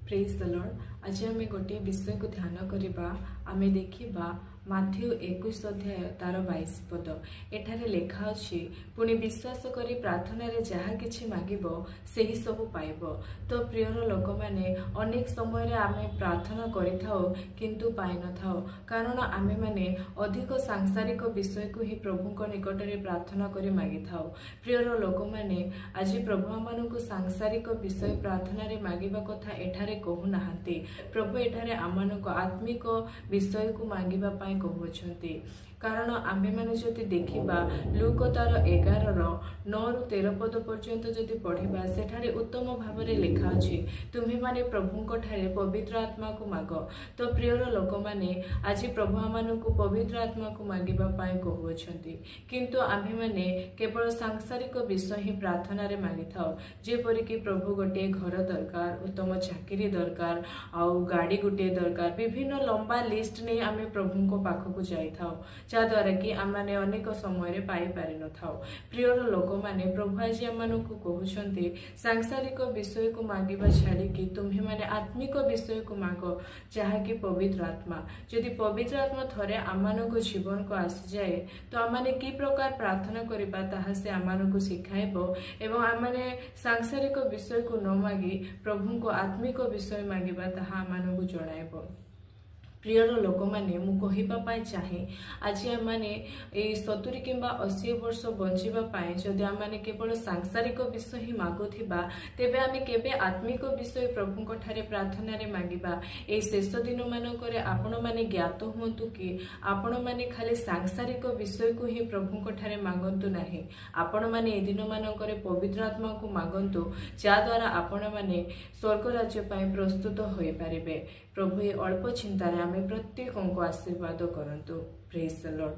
Praise the Lord. आज आम गोटे विषय को ध्यान करवा आम देखा माथ्यू 21 अध्याय तार 22 पद एठारे लेखा अच्छी पुणी विश्वास करी प्रार्थना रे जहा किछि मागिबो सेही सब पाइब। तो प्रियर लोक माने अनेक समय आमे प्रार्थना करिथाओ किंतु पाइ नथाओ, कारण आमे माने अधिक सांसारिक विषय को ही प्रभु निकट रे प्रार्थना करी मागी थाओ। प्रियर लोक माने आज प्रभु आमानकु सांसारिक विषय प्रार्थना रे मागिबा कथा एठारे कहू नाहंती। प्रभु एठारे आमानकु आत्मिक विषय को मागिबा पाई कहउछंती। कारण आमे माने जदि देखिबा लूक तार 11:9-13 पद पर्यंत जदि पढ़िबा सेठारे उत्तम भावरे लेखा अछि, तुम्हे माने प्रभुंक ठारे पवित्र आत्मा को माग। तो प्रियर लोक माने आज प्रभु आमानकु पवित्र आत्मा को मागिबा पाई कहउछंती, किंतु आमे माने केवल सांसारिक विषय ही प्रार्थना रे मागी थाओ। जेपरि कि प्रभु गोटे घर दरकार, उत्तम चाकरी दरकार, आउ गाड़ी गोटे दरकार, विभिन्न लंबा लिस्ट ने आमे प्रभुंक पाखकु जाई थाओ, जद्वारा कि आमने अनेक समय पाई पारि न थाओ। प्रियर लोक माने प्रभु आज आमनकु कहउछंती सांसारिक विषय को मागिबा छाड़ी कि तुम्हे माने आत्मिक विषय को मागो, जहा कि पवित्र आत्मा। यदि पवित्र आत्मा थरे आमनक जीवन को आसी जाए तो आमने की प्रकार प्रार्थना करिबा ताहा से आमनकु सिखाइबो एवं आमने सांसारिक विषय को न मागी प्रभु को आत्मिक विषय मागिबा ताहा आमनकु जणाइबो। प्रियर लोक माने मु कहिबा पाई चाहे आज आमने 70 किंबा 80 वर्ष बंचिबा पाई जदि आमने केवल सांसारिक विषय ही मागुथिबा तेबे आमे केबे आत्मिक विषय प्रभुंक ठारे प्रार्थना रे मागिबा। ए शेष दिन मानकरे आपण माने ज्ञात हुंतु कि आपण माने खाली सांसारिक विषय को ही प्रभुंक ठारे मागंतु नाही, आपण माने ए दिन मानकरे पवित्र आत्मा को मागंतु, जा द्वारा आपण माने स्वर्ग राज्य पाई प्रस्तुत होई पारिबे। प्रभु ए अल्प चिंतारे आमे प्रत्येक को आशीर्वाद करंतु। Praise the Lord.